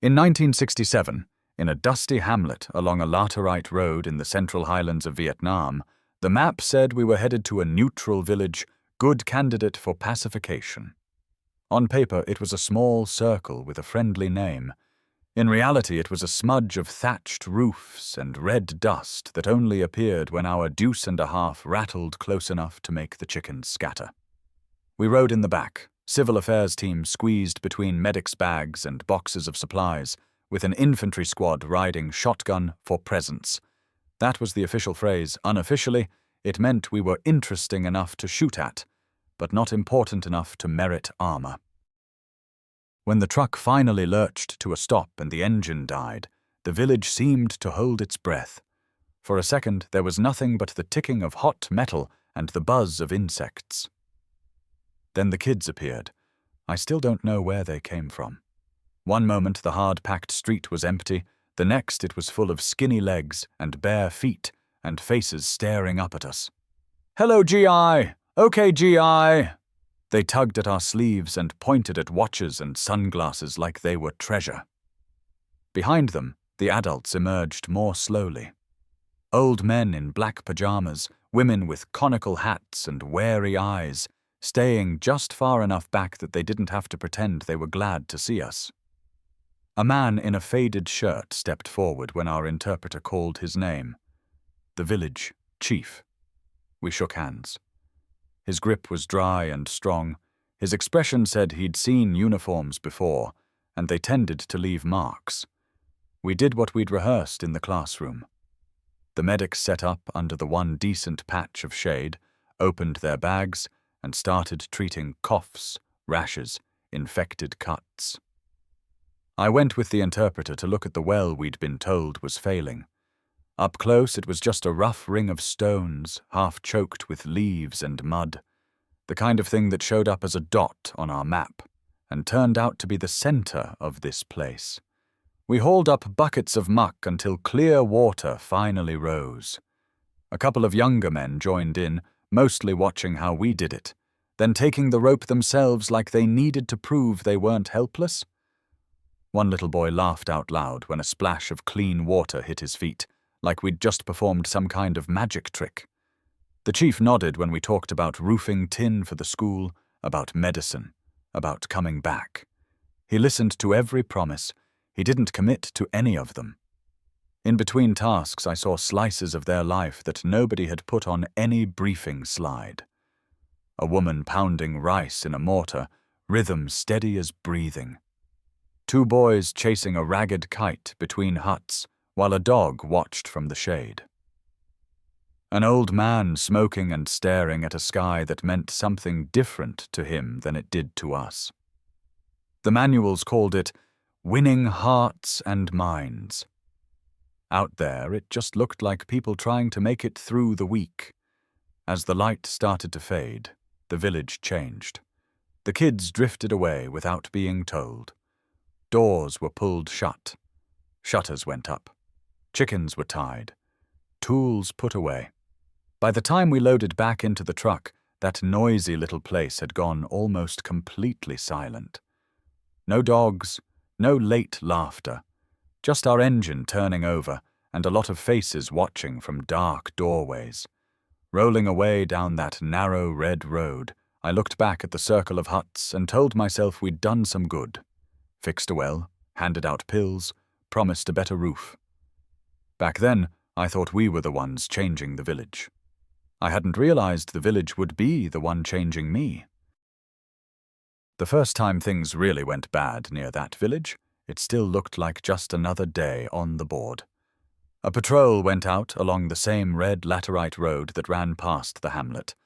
In 1967, in a dusty hamlet along a laterite road in the Central Highlands of Vietnam, the map said we were headed to a neutral village, good candidate for pacification. On paper, it was a small circle with a friendly name. In reality, it was a smudge of thatched roofs and red dust that only appeared when our deuce and a half rattled close enough to make the chickens scatter. We rode in the back, civil affairs team squeezed between medics' bags and boxes of supplies, with an infantry squad riding shotgun for presents. That was the official phrase. Unofficially, it meant we were interesting enough to shoot at, but not important enough to merit armor. When the truck finally lurched to a stop and the engine died, the village seemed to hold its breath. For a second, there was nothing but the ticking of hot metal and the buzz of insects. Then the kids appeared. I still don't know where they came from. One moment the hard-packed street was empty, the next it was full of skinny legs and bare feet and faces staring up at us. "Hello, GI! Okay, GI!" They tugged at our sleeves and pointed at watches and sunglasses like they were treasure. Behind them, the adults emerged more slowly. Old men in black pajamas, women with conical hats and wary eyes, staying just far enough back that they didn't have to pretend they were glad to see us. A man in a faded shirt stepped forward when our interpreter called his name. The village chief. We shook hands. His grip was dry and strong. His expression said he'd seen uniforms before, and they tended to leave marks. We did what we'd rehearsed in the classroom. The medics set up under the one decent patch of shade, opened their bags, and started treating coughs, rashes, infected cuts. I went with the interpreter to look at the well we'd been told was failing. Up close, it was just a rough ring of stones, half choked with leaves and mud, the kind of thing that showed up as a dot on our map, and turned out to be the center of this place. We hauled up buckets of muck until clear water finally rose. A couple of younger men joined in, mostly watching how we did it, then taking the rope themselves like they needed to prove they weren't helpless. One little boy laughed out loud when a splash of clean water hit his feet, like we'd just performed some kind of magic trick. The chief nodded when we talked about roofing tin for the school, about medicine, about coming back. He listened to every promise. He didn't commit to any of them. In between tasks, I saw slices of their life that nobody had put on any briefing slide. A woman pounding rice in a mortar, rhythm steady as breathing. Two boys chasing a ragged kite between huts, while a dog watched from the shade. An old man smoking and staring at a sky that meant something different to him than it did to us. The manuals called it winning hearts and minds. Out there, it just looked like people trying to make it through the week. As the light started to fade, the village changed. The kids drifted away without being told. Doors were pulled shut. Shutters went up. Chickens were tied. Tools put away. By the time we loaded back into the truck, that noisy little place had gone almost completely silent. No dogs, no late laughter, just our engine turning over and a lot of faces watching from dark doorways. Rolling away down that narrow red road, I looked back at the circle of huts and told myself we'd done some good. Fixed a well, handed out pills, promised a better roof. Back then, I thought we were the ones changing the village. I hadn't realized the village would be the one changing me. The first time things really went bad near that village, it still looked like just another day on the board. A patrol went out along the same red laterite road that ran past the hamlet.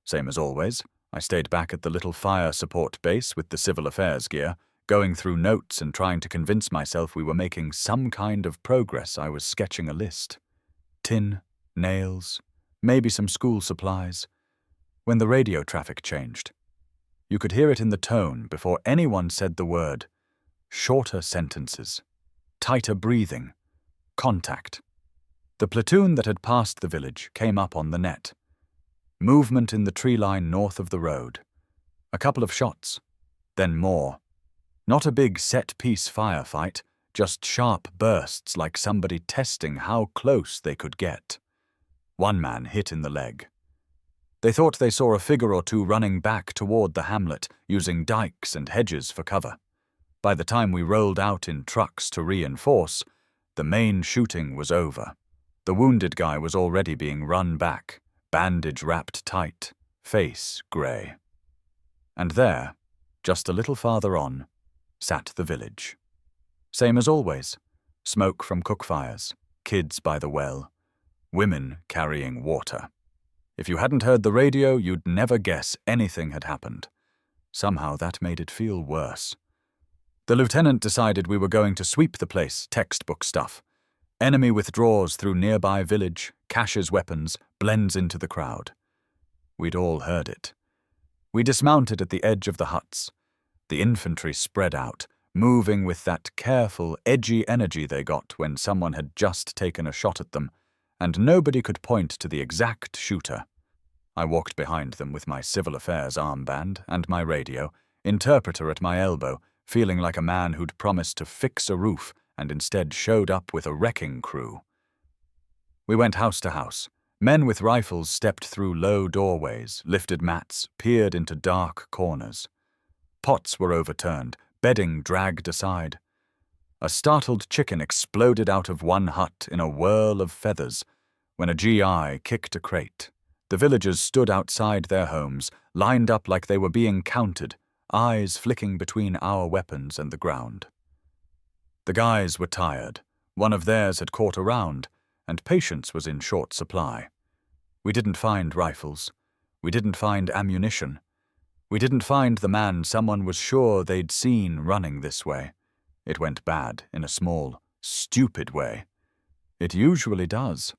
Same as always, I stayed back at the little fire support base with the civil affairs gear, going through notes and trying to convince myself we were making some kind of progress. I was sketching a list. Tin, nails, maybe some school supplies. When the radio traffic changed, you could hear it in the tone before anyone said the word. Shorter sentences, tighter breathing, contact. The platoon that had passed the village came up on the net. Movement in the tree line north of the road. A couple of shots, then more. Not a big set-piece firefight, just sharp bursts like somebody testing how close they could get. One man hit in the leg. They thought they saw a figure or two running back toward the hamlet, using dikes and hedges for cover. By the time we rolled out in trucks to reinforce, the main shooting was over. The wounded guy was already being run back, bandage wrapped tight, face grey. And there, just a little farther on, sat the village. Same as always, smoke from cook fires, kids by the well, women carrying water. If you hadn't heard the radio, you'd never guess anything had happened. Somehow that made it feel worse. The lieutenant decided we were going to sweep the place, textbook stuff. Enemy withdraws through nearby village, caches weapons, blends into the crowd. We'd all heard it. We dismounted at the edge of the huts. The infantry spread out, moving with that careful, edgy energy they got when someone had just taken a shot at them, and nobody could point to the exact shooter. I walked behind them with my civil affairs armband and my radio, interpreter at my elbow, feeling like a man who'd promised to fix a roof and instead showed up with a wrecking crew. We went house to house. Men with rifles stepped through low doorways, lifted mats, peered into dark corners. Pots were overturned, bedding dragged aside. A startled chicken exploded out of one hut in a whirl of feathers when a GI kicked a crate. The villagers stood outside their homes, lined up like they were being counted, eyes flicking between our weapons and the ground. The guys were tired. One of theirs had caught a round, and patience was in short supply. We didn't find rifles. We didn't find ammunition. We didn't find the man someone was sure they'd seen running this way. It went bad in a small, stupid way. It usually does.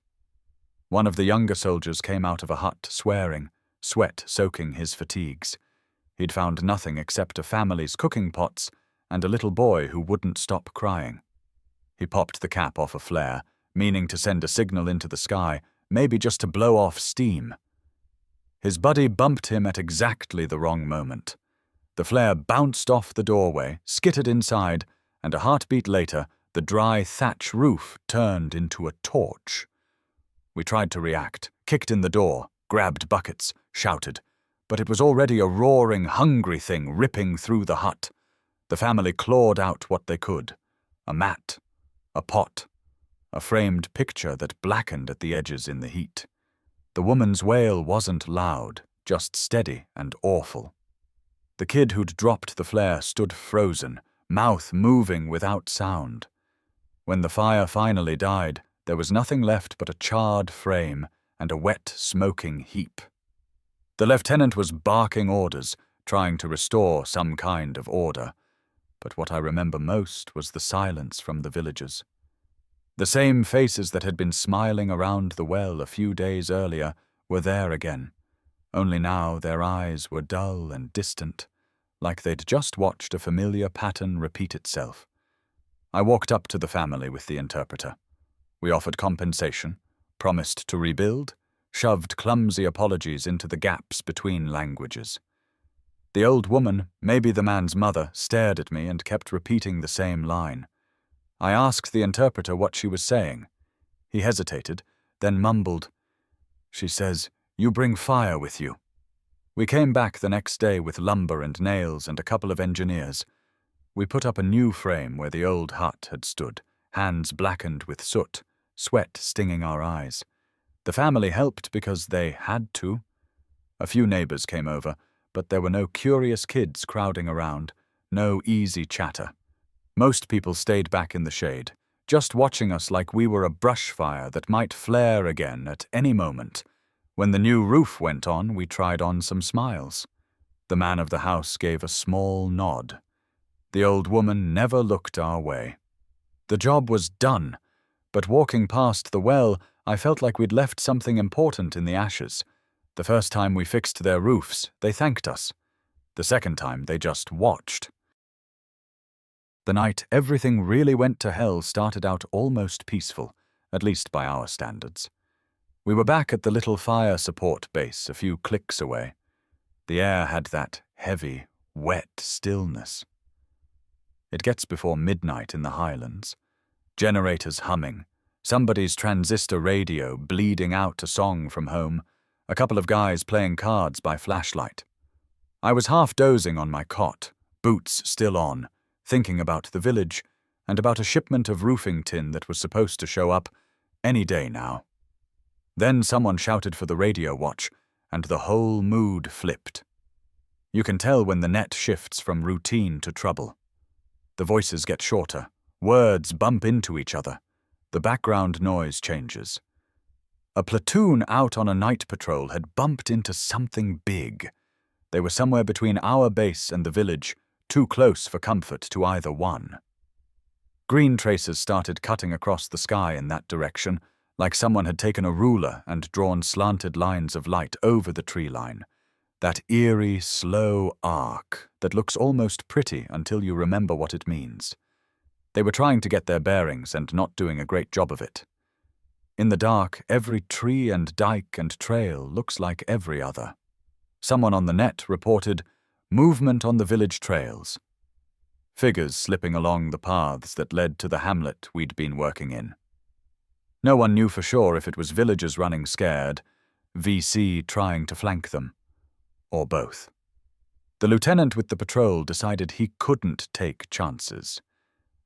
One of the younger soldiers came out of a hut swearing, sweat soaking his fatigues. He'd found nothing except a family's cooking pots and a little boy who wouldn't stop crying. He popped the cap off a flare, meaning to send a signal into the sky, maybe just to blow off steam. His buddy bumped him at exactly the wrong moment. The flare bounced off the doorway, skittered inside, and a heartbeat later, the dry thatch roof turned into a torch. We tried to react, kicked in the door, grabbed buckets, shouted, but it was already a roaring, hungry thing ripping through the hut. The family clawed out what they could. A mat, a pot, a framed picture that blackened at the edges in the heat. The woman's wail wasn't loud, just steady and awful. The kid who'd dropped the flare stood frozen, mouth moving without sound. When the fire finally died, there was nothing left but a charred frame and a wet, smoking heap. The lieutenant was barking orders, trying to restore some kind of order, but what I remember most was the silence from the villagers. The same faces that had been smiling around the well a few days earlier were there again, only now their eyes were dull and distant, like they'd just watched a familiar pattern repeat itself. I walked up to the family with the interpreter. We offered compensation, promised to rebuild, shoved clumsy apologies into the gaps between languages. The old woman, maybe the man's mother, stared at me and kept repeating the same line. I asked the interpreter what she was saying. He hesitated, then mumbled, "She says, you bring fire with you." We came back the next day with lumber and nails and a couple of engineers. We put up a new frame where the old hut had stood, hands blackened with soot, sweat stinging our eyes. The family helped because they had to. A few neighbors came over, but there were no curious kids crowding around, no easy chatter. Most people stayed back in the shade, just watching us like we were a brush fire that might flare again at any moment. When the new roof went on, we tried on some smiles. The man of the house gave a small nod. The old woman never looked our way. The job was done, but walking past the well, I felt like we'd left something important in the ashes. The first time we fixed their roofs, they thanked us. The second time, they just watched. The night everything really went to hell started out almost peaceful, at least by our standards. We were back at the little fire support base a few clicks away. The air had that heavy, wet stillness. It gets before midnight in the Highlands. Generators humming, somebody's transistor radio bleeding out a song from home, a couple of guys playing cards by flashlight. I was half dozing on my cot, boots still on, thinking about the village and about a shipment of roofing tin that was supposed to show up any day now. Then someone shouted for the radio watch, and the whole mood flipped. You can tell when the net shifts from routine to trouble. The voices get shorter, words bump into each other, the background noise changes. A platoon out on a night patrol had bumped into something big. They were somewhere between our base and the village, too close for comfort to either one. Green traces started cutting across the sky in that direction, like someone had taken a ruler and drawn slanted lines of light over the tree line. That eerie, slow arc that looks almost pretty until you remember what it means. They were trying to get their bearings and not doing a great job of it. In the dark, every tree and dike and trail looks like every other. Someone on the net reported, "Movement on the village trails." Figures slipping along the paths that led to the hamlet we'd been working in. No one knew for sure if it was villagers running scared, VC trying to flank them, or both. The lieutenant with the patrol decided he couldn't take chances.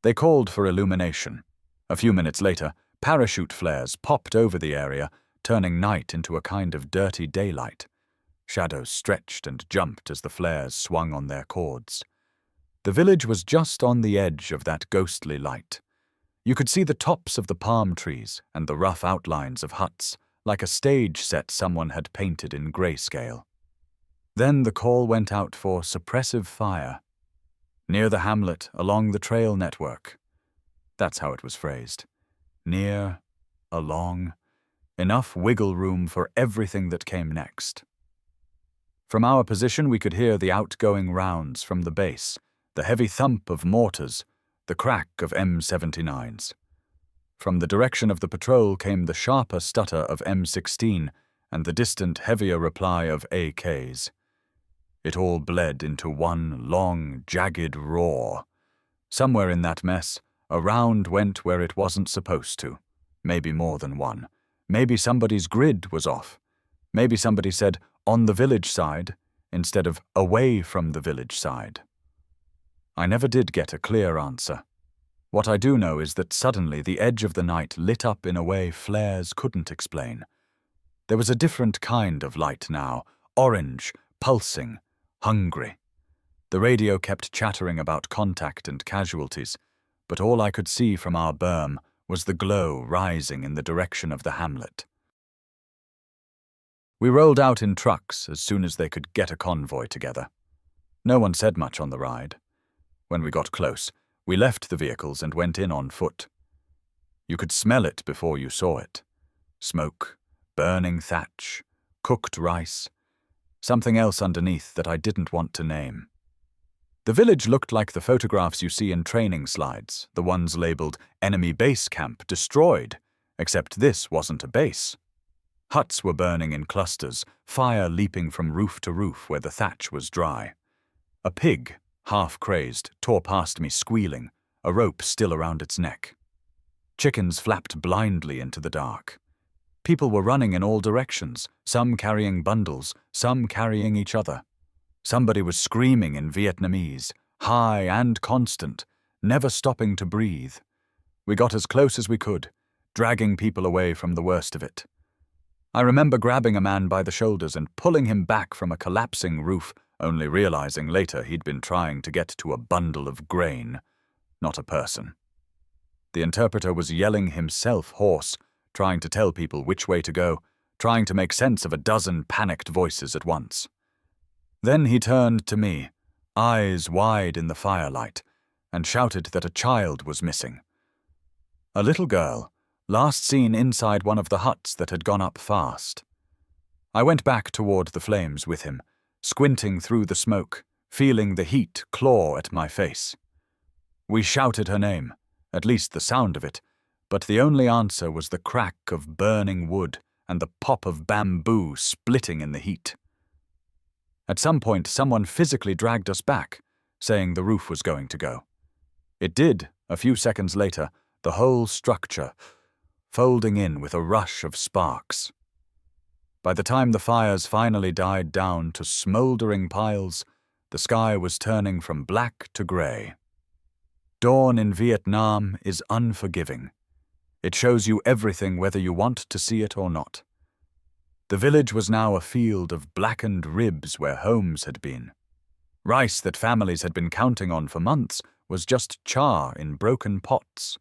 They called for illumination. A few minutes later, parachute flares popped over the area, turning night into a kind of dirty daylight. Shadows stretched and jumped as the flares swung on their cords. The village was just on the edge of that ghostly light. You could see the tops of the palm trees and the rough outlines of huts, like a stage set someone had painted in grayscale. Then the call went out for suppressive fire. Near the hamlet, along the trail network. That's how it was phrased. Near, along, enough wiggle room for everything that came next. From our position we could hear the outgoing rounds from the base, the heavy thump of mortars, the crack of M79s. From the direction of the patrol came the sharper stutter of M16 and the distant, heavier reply of AKs. It all bled into one long, jagged roar. Somewhere in that mess, a round went where it wasn't supposed to. Maybe more than one. Maybe somebody's grid was off. Maybe somebody said, "on the village side," instead of "away from the village side." I never did get a clear answer. What I do know is that suddenly the edge of the night lit up in a way flares couldn't explain. There was a different kind of light now, orange, pulsing, hungry. The radio kept chattering about contact and casualties, but all I could see from our berm was the glow rising in the direction of the hamlet. We rolled out in trucks as soon as they could get a convoy together. No one said much on the ride. When we got close, we left the vehicles and went in on foot. You could smell it before you saw it. Smoke, burning thatch, cooked rice, something else underneath that I didn't want to name. The village looked like the photographs you see in training slides, the ones labeled "Enemy Base Camp Destroyed," except this wasn't a base. Huts were burning in clusters, fire leaping from roof to roof where the thatch was dry. A pig, half-crazed, tore past me squealing, a rope still around its neck. Chickens flapped blindly into the dark. People were running in all directions, some carrying bundles, some carrying each other. Somebody was screaming in Vietnamese, high and constant, never stopping to breathe. We got as close as we could, dragging people away from the worst of it. I remember grabbing a man by the shoulders and pulling him back from a collapsing roof, only realizing later he'd been trying to get to a bundle of grain, not a person. The interpreter was yelling himself hoarse, trying to tell people which way to go, trying to make sense of a dozen panicked voices at once. Then he turned to me, eyes wide in the firelight, and shouted that a child was missing. A little girl, last seen inside one of the huts that had gone up fast. I went back toward the flames with him, squinting through the smoke, feeling the heat claw at my face. We shouted her name, at least the sound of it, but the only answer was the crack of burning wood and the pop of bamboo splitting in the heat. At some point, someone physically dragged us back, saying the roof was going to go. It did, a few seconds later, the whole structure folding in with a rush of sparks. By the time the fires finally died down to smouldering piles, the sky was turning from black to grey. Dawn in Vietnam is unforgiving. It shows you everything whether you want to see it or not. The village was now a field of blackened ribs where homes had been. Rice that families had been counting on for months was just char in broken pots.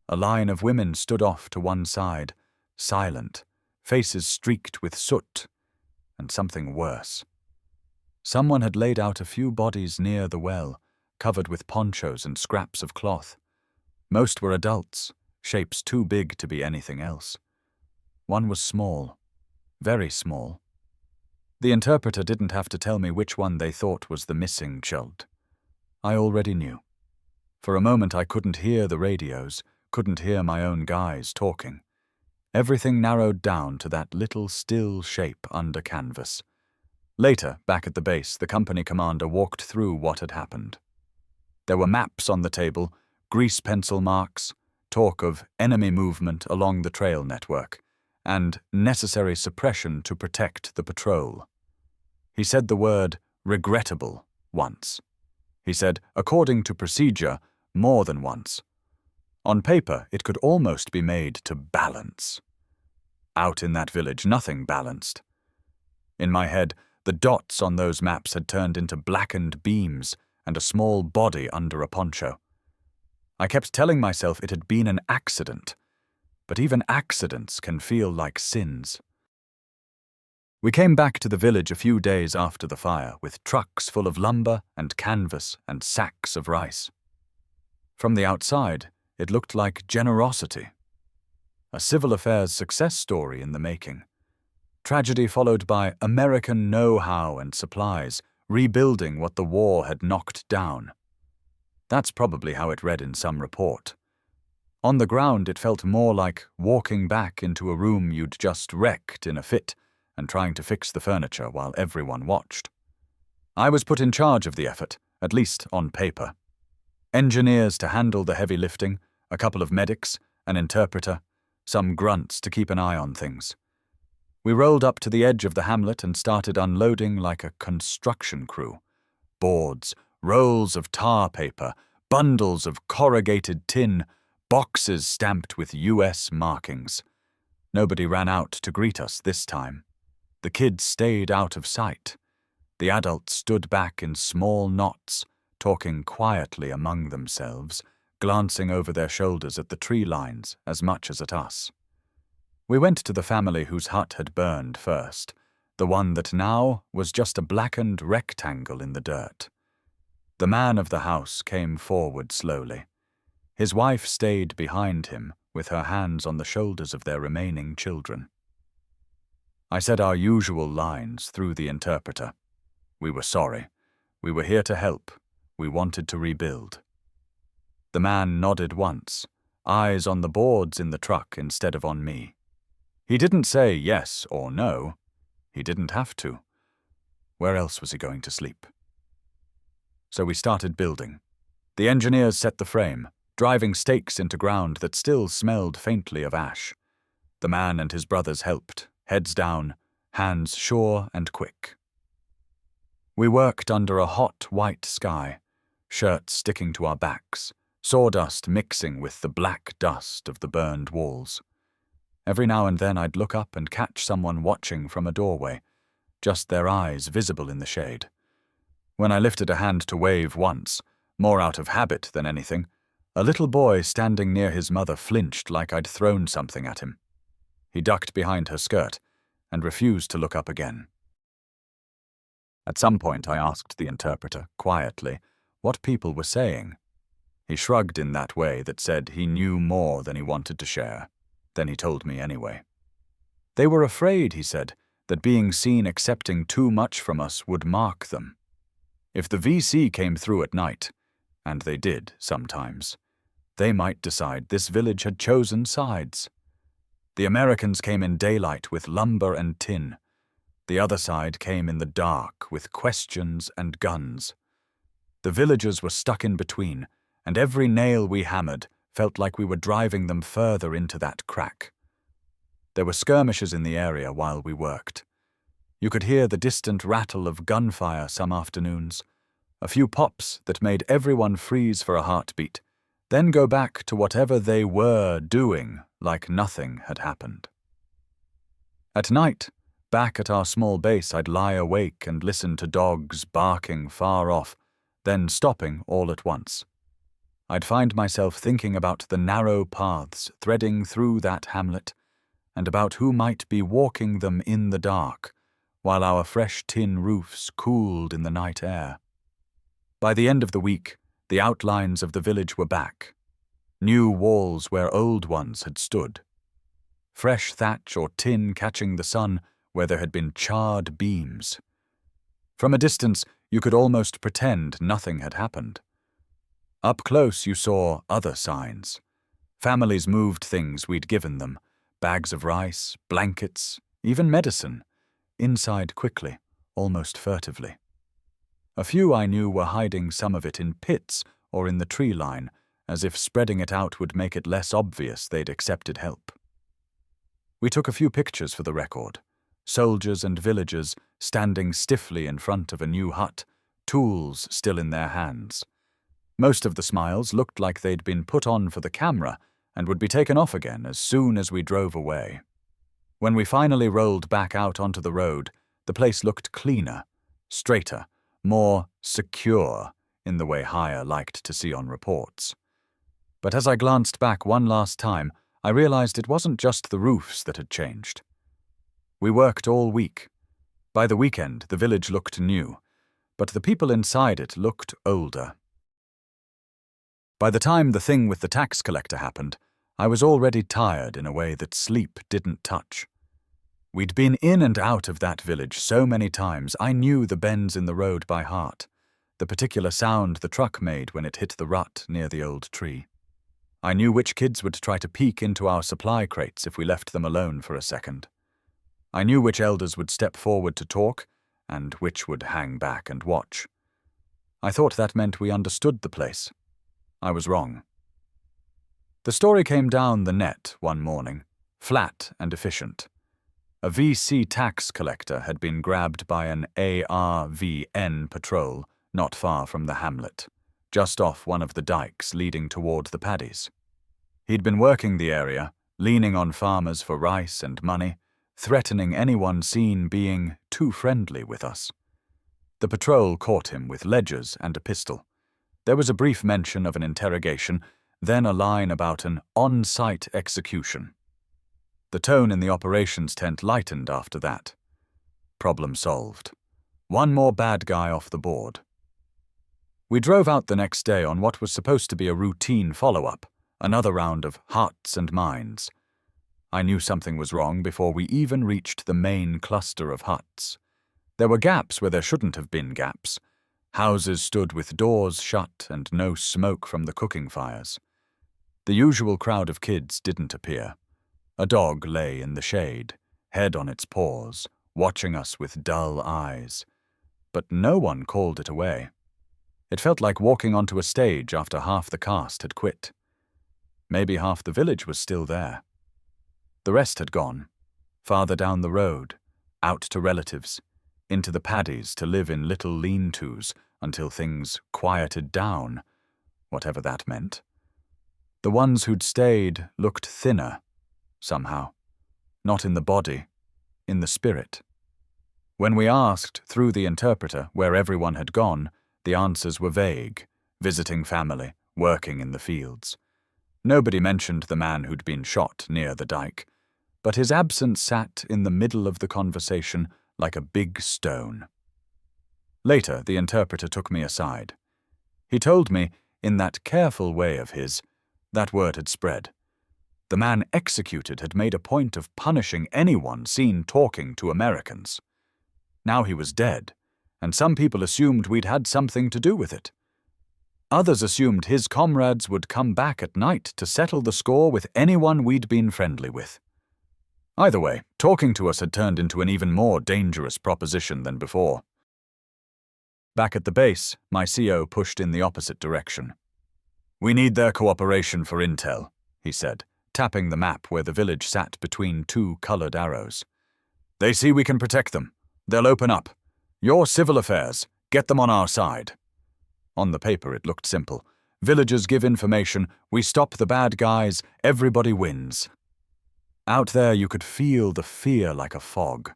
A line of women stood off to one side, silent, faces streaked with soot, and something worse. Someone had laid out a few bodies near the well, covered with ponchos and scraps of cloth. Most were adults, shapes too big to be anything else. One was small, very small. The interpreter didn't have to tell me which one they thought was the missing child. I already knew. For a moment I couldn't hear the radios, couldn't hear my own guys talking. Everything narrowed down to that little still shape under canvas. Later, back at the base, the company commander walked through what had happened. There were maps on the table, grease pencil marks, talk of enemy movement along the trail network, and necessary suppression to protect the patrol. He said the word regrettable once. He said, according to procedure, more than once. On paper, it could almost be made to balance. Out in that village, nothing balanced. In my head, the dots on those maps had turned into blackened beams and a small body under a poncho. I kept telling myself it had been an accident, but even accidents can feel like sins. We came back to the village a few days after the fire with trucks full of lumber and canvas and sacks of rice. From the outside, it looked like generosity. A civil affairs success story in the making. Tragedy followed by American know-how and supplies, rebuilding what the war had knocked down. That's probably how it read in some report. On the ground, it felt more like walking back into a room you'd just wrecked in a fit and trying to fix the furniture while everyone watched. I was put in charge of the effort, at least on paper. Engineers to handle the heavy lifting, a couple of medics, an interpreter, some grunts to keep an eye on things. We rolled up to the edge of the hamlet and started unloading like a construction crew. Boards, rolls of tar paper, bundles of corrugated tin, boxes stamped with US markings. Nobody ran out to greet us this time. The kids stayed out of sight. The adults stood back in small knots, talking quietly among themselves, glancing over their shoulders at the tree lines as much as at us. We went to the family whose hut had burned first, the one that now was just a blackened rectangle in the dirt. The man of the house came forward slowly. His wife stayed behind him, with her hands on the shoulders of their remaining children. I said our usual lines through the interpreter. We were sorry. We were here to help. We wanted to rebuild. The man nodded once, eyes on the boards in the truck instead of on me. He didn't say yes or no. He didn't have to. Where else was he going to sleep? So we started building. The engineers set the frame, driving stakes into ground that still smelled faintly of ash. The man and his brothers helped, heads down, hands sure and quick. We worked under a hot white sky, shirts sticking to our backs, sawdust mixing with the black dust of the burned walls. Every now and then I'd look up and catch someone watching from a doorway, just their eyes visible in the shade. When I lifted a hand to wave once, more out of habit than anything, a little boy standing near his mother flinched like I'd thrown something at him. He ducked behind her skirt and refused to look up again. At some point I asked the interpreter, quietly, what people were saying. He shrugged in that way that said he knew more than he wanted to share. Then he told me anyway. They were afraid, he said, that being seen accepting too much from us would mark them. If the VC came through at night, and they did sometimes, they might decide this village had chosen sides. The Americans came in daylight with lumber and tin. The other side came in the dark with questions and guns. The villagers were stuck in between, and every nail we hammered felt like we were driving them further into that crack. There were skirmishes in the area while we worked. You could hear the distant rattle of gunfire some afternoons, a few pops that made everyone freeze for a heartbeat, then go back to whatever they were doing like nothing had happened. At night, back at our small base, I'd lie awake and listen to dogs barking far off, then stopping all at once. I'd find myself thinking about the narrow paths threading through that hamlet, and about who might be walking them in the dark, while our fresh tin roofs cooled in the night air. By the end of the week, the outlines of the village were back. New walls where old ones had stood. Fresh thatch or tin catching the sun where there had been charred beams. From a distance, you could almost pretend nothing had happened. Up close, you saw other signs. Families moved things we'd given them, bags of rice, blankets, even medicine, inside quickly, almost furtively. A few I knew were hiding some of it in pits or in the tree line, as if spreading it out would make it less obvious they'd accepted help. We took a few pictures for the record, soldiers and villagers standing stiffly in front of a new hut, tools still in their hands. Most of the smiles looked like they'd been put on for the camera and would be taken off again as soon as we drove away. When we finally rolled back out onto the road, the place looked cleaner, straighter, more secure in the way Hire liked to see on reports. But as I glanced back one last time, I realized it wasn't just the roofs that had changed. We worked all week. By the weekend, the village looked new, but the people inside it looked older. By the time the thing with the tax collector happened, I was already tired in a way that sleep didn't touch. We'd been in and out of that village so many times I knew the bends in the road by heart, the particular sound the truck made when it hit the rut near the old tree. I knew which kids would try to peek into our supply crates if we left them alone for a second. I knew which elders would step forward to talk, and which would hang back and watch. I thought that meant we understood the place. I was wrong. The story came down the net one morning, flat and efficient. A VC tax collector had been grabbed by an ARVN patrol not far from the hamlet, just off one of the dikes leading toward the paddies. He'd been working the area, leaning on farmers for rice and money, threatening anyone seen being too friendly with us. The patrol caught him with ledgers and a pistol. There was a brief mention of an interrogation, then a line about an on-site execution. The tone in the operations tent lightened after that. Problem solved. One more bad guy off the board. We drove out the next day on what was supposed to be a routine follow-up, another round of hearts and minds. I knew something was wrong before we even reached the main cluster of huts. There were gaps where there shouldn't have been gaps. Houses stood with doors shut and no smoke from the cooking fires. The usual crowd of kids didn't appear. A dog lay in the shade, head on its paws, watching us with dull eyes. But no one called it away. It felt like walking onto a stage after half the cast had quit. Maybe half the village was still there. The rest had gone, farther down the road, out to relatives, into the paddies to live in little lean-tos until things quieted down, whatever that meant. The ones who'd stayed looked thinner, somehow. Not in the body, in the spirit. When we asked, through the interpreter, where everyone had gone, the answers were vague, visiting family, working in the fields. Nobody mentioned the man who'd been shot near the dike, but his absence sat in the middle of the conversation like a big stone. Later, the interpreter took me aside. He told me, in that careful way of his, that word had spread. The man executed had made a point of punishing anyone seen talking to Americans. Now he was dead, and some people assumed we'd had something to do with it. Others assumed his comrades would come back at night to settle the score with anyone we'd been friendly with. Either way, talking to us had turned into an even more dangerous proposition than before. Back at the base, my CO pushed in the opposite direction. We need their cooperation for intel, he said, tapping the map where the village sat between two colored arrows. They see we can protect them. They'll open up. Your civil affairs. Get them on our side. On the paper it looked simple. Villagers give information, we stop the bad guys, everybody wins. Out there you could feel the fear like a fog.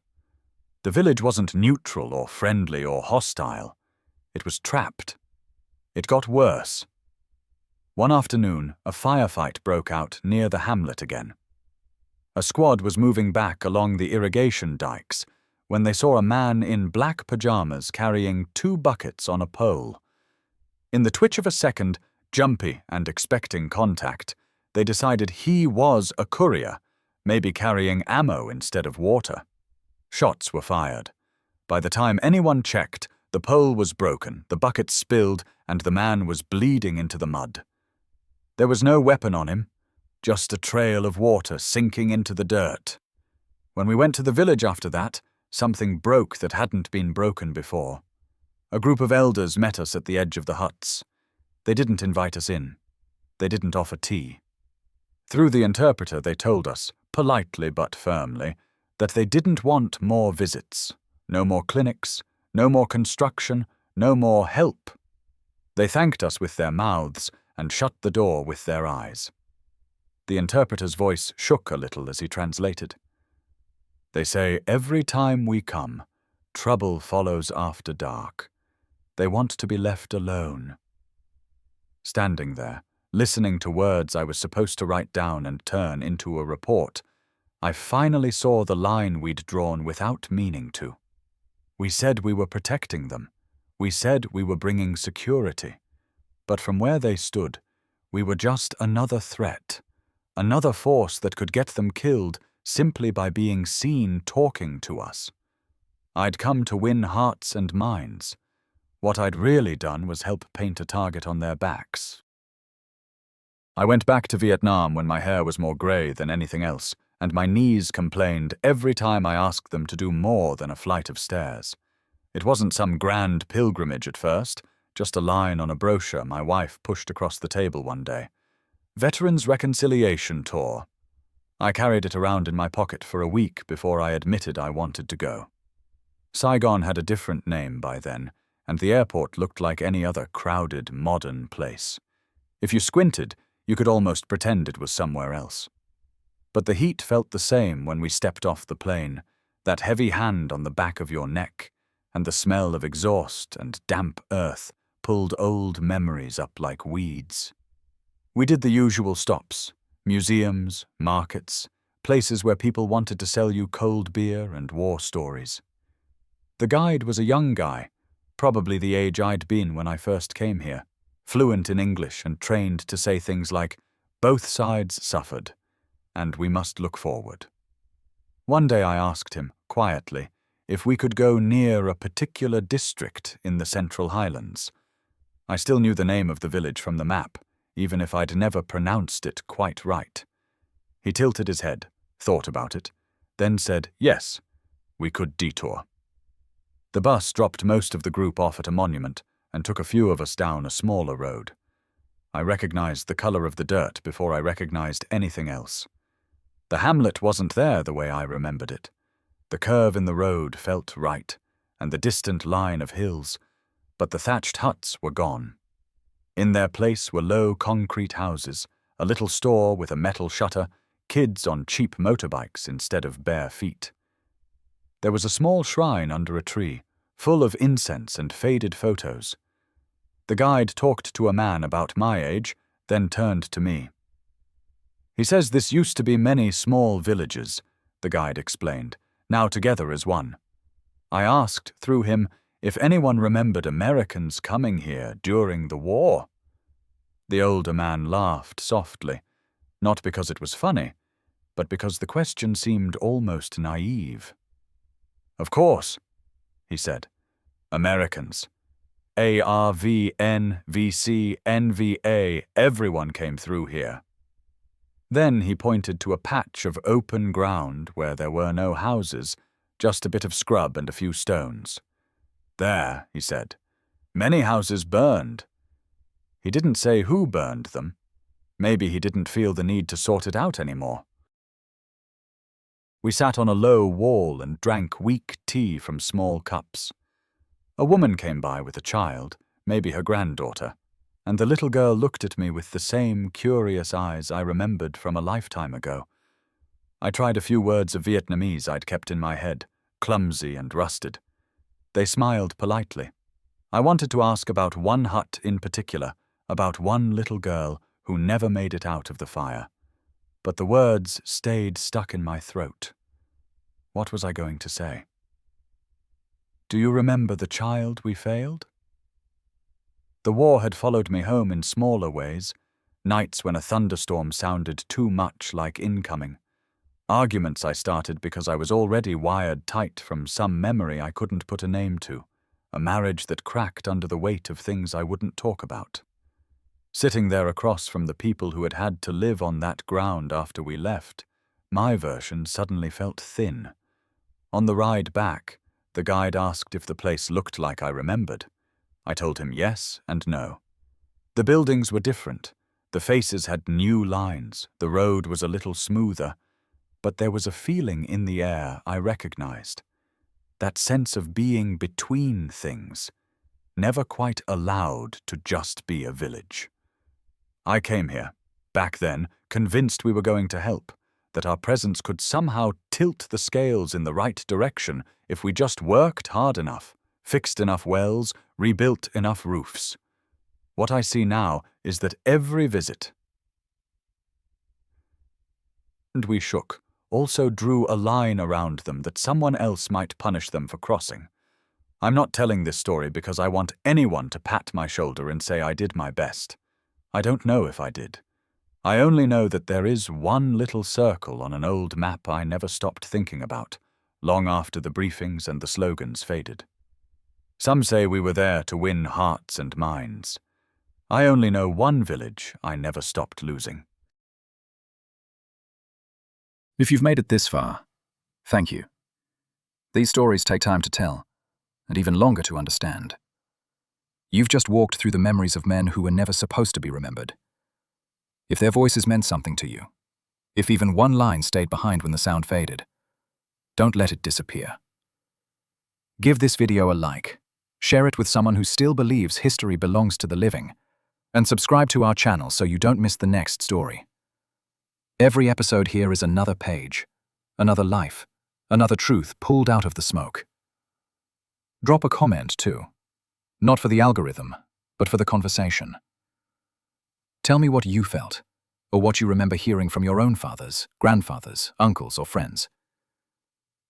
The village wasn't neutral or friendly or hostile. It was trapped. It got worse. One afternoon, a firefight broke out near the hamlet again. A squad was moving back along the irrigation dikes when they saw a man in black pajamas carrying 2 buckets on a pole. In the twitch of a second, jumpy and expecting contact, they decided he was a courier, maybe carrying ammo instead of water. Shots were fired. By the time anyone checked, the pole was broken, the buckets spilled, and the man was bleeding into the mud. There was no weapon on him, just a trail of water sinking into the dirt. When we went to the village after that, something broke that hadn't been broken before. A group of elders met us at the edge of the huts. They didn't invite us in. They didn't offer tea. Through the interpreter they told us, politely but firmly, that they didn't want more visits, no more clinics, no more construction, no more help. They thanked us with their mouths and shut the door with their eyes. The interpreter's voice shook a little as he translated. They say every time we come, trouble follows after dark. They want to be left alone. Standing there, listening to words I was supposed to write down and turn into a report, I finally saw the line we'd drawn without meaning to. We said we were protecting them. We said we were bringing security. But from where they stood, we were just another threat, another force that could get them killed simply by being seen talking to us. I'd come to win hearts and minds. What I'd really done was help paint a target on their backs. I went back to Vietnam when my hair was more grey than anything else, and my knees complained every time I asked them to do more than a flight of stairs. It wasn't some grand pilgrimage at first, just a line on a brochure my wife pushed across the table one day. Veterans Reconciliation Tour. I carried it around in my pocket for a week before I admitted I wanted to go. Saigon had a different name by then, and the airport looked like any other crowded, modern place. If you squinted, you could almost pretend it was somewhere else. But the heat felt the same when we stepped off the plane, that heavy hand on the back of your neck, and the smell of exhaust and damp earth pulled old memories up like weeds. We did the usual stops, museums, markets, places where people wanted to sell you cold beer and war stories. The guide was a young guy, probably the age I'd been when I first came here, fluent in English and trained to say things like, "Both sides suffered, and we must look forward." One day I asked him, quietly, if we could go near a particular district in the Central Highlands. I still knew the name of the village from the map, even if I'd never pronounced it quite right. He tilted his head, thought about it, then said, yes, we could detour. The bus dropped most of the group off at a monument and took a few of us down a smaller road. I recognized the color of the dirt before I recognized anything else. The hamlet wasn't there the way I remembered it. The curve in the road felt right, and the distant line of hills, but the thatched huts were gone. In their place were low concrete houses, a little store with a metal shutter, kids on cheap motorbikes instead of bare feet. There was a small shrine under a tree, full of incense and faded photos. The guide talked to a man about my age, then turned to me. He says this used to be many small villages, the guide explained, now together as one. I asked, through him, if anyone remembered Americans coming here during the war. The older man laughed softly, not because it was funny, but because the question seemed almost naive. Of course, he said. Americans. ARVN, NVA, everyone came through here. Then he pointed to a patch of open ground where there were no houses, just a bit of scrub and a few stones. There, he said, many houses burned. He didn't say who burned them. Maybe he didn't feel the need to sort it out anymore. We sat on a low wall and drank weak tea from small cups. A woman came by with a child, maybe her granddaughter, and the little girl looked at me with the same curious eyes I remembered from a lifetime ago. I tried a few words of Vietnamese I'd kept in my head, clumsy and rusted. They smiled politely. I wanted to ask about one hut in particular, about one little girl who never made it out of the fire. But the words stayed stuck in my throat. What was I going to say? Do you remember the child we failed? The war had followed me home in smaller ways, nights when a thunderstorm sounded too much like incoming. Arguments I started because I was already wired tight from some memory I couldn't put a name to, a marriage that cracked under the weight of things I wouldn't talk about. Sitting there across from the people who had had to live on that ground after we left, my version suddenly felt thin. On the ride back, the guide asked if the place looked like I remembered. I told him yes and no. The buildings were different. The faces had new lines. The road was a little smoother. But there was a feeling in the air I recognized. That sense of being between things, never quite allowed to just be a village. I came here, back then, convinced we were going to help, that our presence could somehow tilt the scales in the right direction if we just worked hard enough, fixed enough wells, rebuilt enough roofs. What I see now is that every visit, and we shook, also drew a line around them that someone else might punish them for crossing. I'm not telling this story because I want anyone to pat my shoulder and say I did my best. I don't know if I did. I only know that there is one little circle on an old map I never stopped thinking about, long after the briefings and the slogans faded. Some say we were there to win hearts and minds. I only know one village I never stopped losing. If you've made it this far, thank you. These stories take time to tell, and even longer to understand. You've just walked through the memories of men who were never supposed to be remembered. If their voices meant something to you, if even one line stayed behind when the sound faded, don't let it disappear. Give this video a like, share it with someone who still believes history belongs to the living, and subscribe to our channel so you don't miss the next story. Every episode here is another page, another life, another truth pulled out of the smoke. Drop a comment too, not for the algorithm, but for the conversation. Tell me what you felt, or what you remember hearing from your own fathers, grandfathers, uncles, or friends.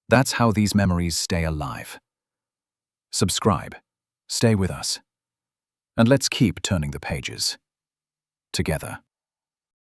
That's how these memories stay alive. Subscribe, stay with us, and let's keep turning the pages together.